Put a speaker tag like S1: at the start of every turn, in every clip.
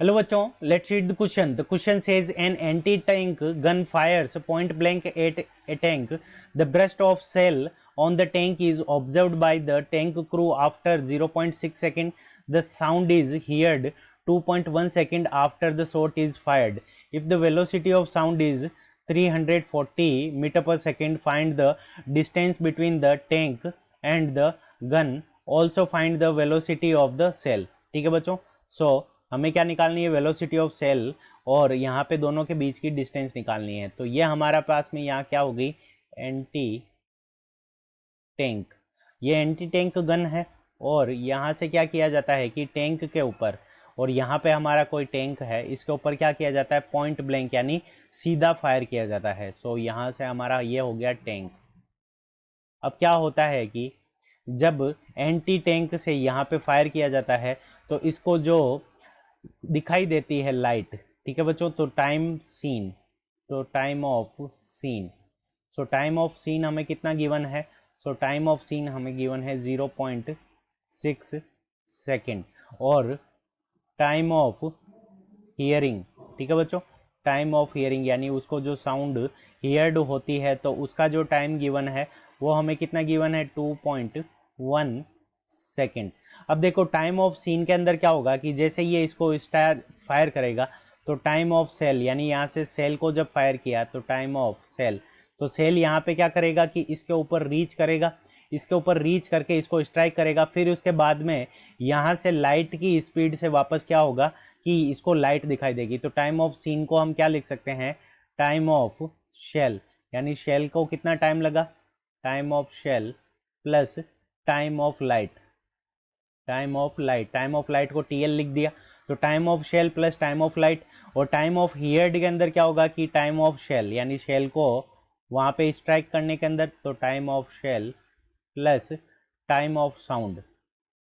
S1: Hello बच्चों, let's read the question. The question says an anti-tank gun fires point blank at a tank. The burst of shell on the tank is observed by the tank crew after 0.6 second. The sound is heard 2.1 second after the shot is fired. If the velocity of sound is 340 meter per second, find the distance between the tank and the gun. Also find the velocity of the shell. ठीक है बच्चों, so हमें क्या निकालनी है, velocity of cell और यहाँ पे दोनों के बीच की डिस्टेंस निकालनी है। तो ये हमारा पास में यहाँ क्या हो गई, एंटी टैंक। ये एंटी टैंक गन है और यहाँ से क्या किया जाता है कि टैंक के ऊपर, और यहाँ पे हमारा कोई टैंक है, इसके ऊपर क्या किया जाता है, पॉइंट ब्लैंक यानी सीधा फायर किया जाता है। सो यहाँ से हमारा ये हो गया टैंक। अब क्या होता है कि जब एंटी टैंक से यहाँ पे फायर किया जाता है तो इसको जो दिखाई देती है लाइट, ठीक है बच्चों, तो टाइम सीन, तो टाइम ऑफ सीन, सो टाइम ऑफ सीन हमें कितना गिवन है, सो टाइम ऑफ सीन हमें गिवन है 0.6 सेकेंड। और टाइम ऑफ हियरिंग, ठीक है बच्चों, टाइम ऑफ हियरिंग यानी उसको जो साउंड हियर्ड होती है तो उसका जो टाइम गिवन है वो हमें कितना गिवन है, 2.1 सेकेंड। अब देखो टाइम ऑफ सीन के अंदर क्या होगा कि जैसे ये इसको स्टार फायर करेगा तो टाइम ऑफ सेल यानी यहाँ से सेल को जब फायर किया तो टाइम ऑफ सेल, तो सेल यहाँ पे क्या करेगा कि इसके ऊपर रीच करेगा, इसके ऊपर रीच करके इसको स्ट्राइक करेगा, फिर उसके बाद में यहाँ से लाइट की स्पीड से वापस क्या होगा कि इसको लाइट दिखाई देगी। तो टाइम ऑफ सीन को हम क्या लिख सकते हैं, टाइम ऑफ शेल, यानी शेल को कितना टाइम लगा, time of shell plus time of light, time of light, time of light को टीएल लिख दिया, तो time of shell plus time of light. और टाइम ऑफ हियर्ड के अंदर क्या होगा कि टाइम ऑफ शेल यानी शेल को वहाँ पे स्ट्राइक करने के अंदर, तो time of shell plus time of sound,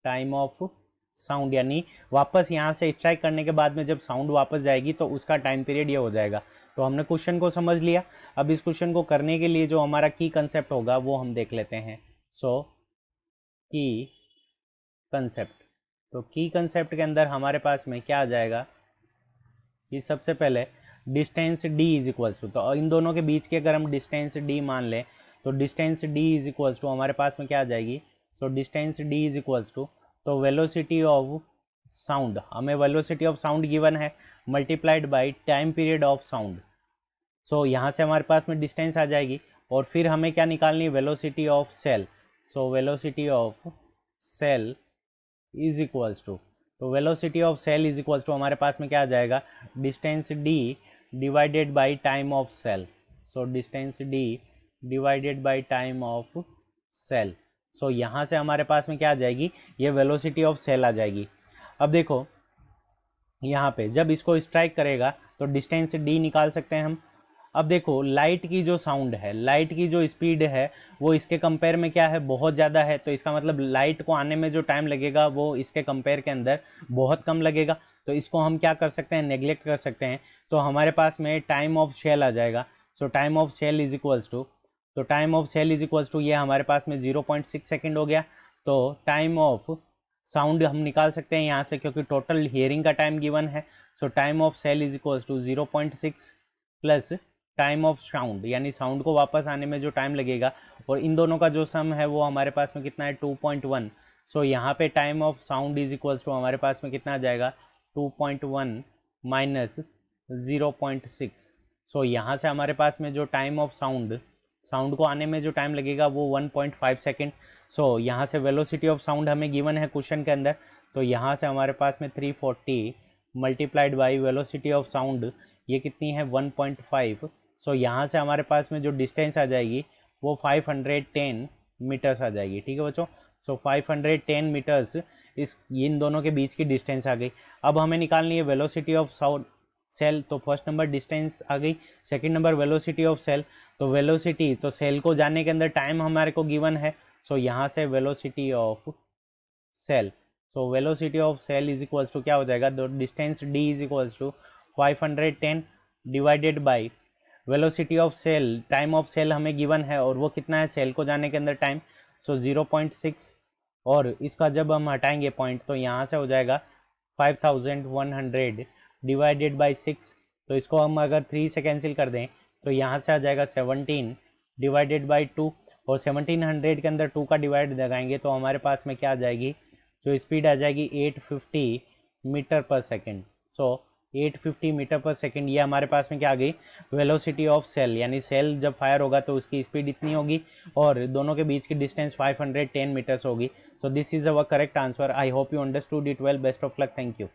S1: time of sound यानी वापस यहाँ से स्ट्राइक करने के बाद में जब साउंड वापस जाएगी तो उसका टाइम पीरियड ये हो जाएगा। तो हमने क्वेश्चन को समझ लिया। अब इस क्वेश्चन को करने के लिए जो हमारा की कंसेप्ट होगा वो हम देख लेते हैं। सो की कंसेप्ट, तो की कंसेप्ट के अंदर हमारे पास में क्या आ जाएगा कि सबसे पहले distance d is equals to, तो इन दोनों के बीच की अगर हम डिस्टेंस d मान लें तो distance d is equals to हमारे पास में क्या आ जाएगी, तो distance d is equals to, तो वेलोसिटी ऑफ साउंड, हमें वेलोसिटी ऑफ साउंड गिवन है multiplied by time period of sound. So यहाँ से हमारे पास में डिस्टेंस आ जाएगी और फिर हमें क्या निकालनी है, velocity of cell. So velocity of cell is equals to, तो velocity of cell is equals to हमारे पास में क्या आ जाएगा, distance d divided by time of cell. So distance d divided by time of cell. So यहाँ से हमारे पास में क्या आ जाएगी, ये वेलोसिटी ऑफ सेल आ जाएगी। अब देखो यहाँ पे जब इसको स्ट्राइक करेगा तो डिस्टेंस d निकाल सकते हैं हम। अब देखो लाइट की जो साउंड है, लाइट की जो स्पीड है वो इसके कंपेयर में क्या है, बहुत ज़्यादा है, तो इसका मतलब लाइट को आने में जो टाइम लगेगा वो इसके कंपेयर के अंदर बहुत कम लगेगा। तो इसको हम क्या कर सकते हैं, नेग्लेक्ट कर सकते हैं। तो हमारे पास में टाइम ऑफ शेल आ जाएगा। So time of shell is equals to, तो time of shell is equals to ये हमारे पास में 0.6 सेकेंड हो गया। तो टाइम ऑफ साउंड हम निकाल सकते हैं यहाँ से क्योंकि टोटल हियरिंग का टाइम गिवन है। सो time of cell is equals to 0.6 plus time of sound यानी साउंड को वापस आने में जो टाइम लगेगा, और इन दोनों का जो सम है वो हमारे पास में कितना है, 2.1। सो यहाँ पे time of sound is equals to हमारे पास में कितना आ जाएगा, 2.1 माइनस 0.6। सो यहाँ से हमारे पास में जो टाइम ऑफ साउंड, साउंड को आने में जो टाइम लगेगा वो 1.5 सेकेंड। सो यहाँ से वेलोसिटी ऑफ साउंड हमें गिवन है क्वेश्चन के अंदर, तो यहाँ से हमारे पास में 340 multiplied by velocity of sound ये कितनी है, 1.5। सो यहाँ से हमारे पास में जो डिस्टेंस आ जाएगी वो 510 मीटर्स आ जाएगी। ठीक है बच्चों, सो 510 मीटर्स इस इन दोनों के बीच की डिस्टेंस आ गई। अब हमें निकालनी है वेलोसिटी ऑफ साउंड सेल, तो फर्स्ट नंबर डिस्टेंस आ गई, second number velocity of cell. तो वेलोसिटी, तो सेल को जाने के अंदर टाइम हमारे को गिवन है, सो यहाँ से velocity of cell, so velocity of cell is equals to क्या हो जाएगा, तो distance d is equals to 510 divided by velocity of cell, time of cell हमें गिवन है और वो कितना है सेल को जाने के अंदर टाइम, सो 0.6, और इसका जब हम हटाएंगे पॉइंट तो यहाँ से हो जाएगा 5100 डिवाइडेड बाई 6, तो इसको हम अगर 3 से कैंसिल कर दें तो यहाँ से आ जाएगा 17 डिवाइडेड बाई 2, और 1700 के अंदर 2 का डिवाइड लगाएंगे तो हमारे पास में क्या आ जाएगी, जो स्पीड आ जाएगी 850 मीटर पर सेकेंड। सो 850 मीटर पर सेकेंड, ये हमारे पास में क्या आ गई, वेलोसिटी ऑफ सेल, यानी सेल जब फायर होगा तो उसकी स्पीड इतनी होगी और दोनों के बीच की डिस्टेंस 510 मीटर्स होगी। So this is our correct answer. I hope you understood it well. Best of luck. Thank you.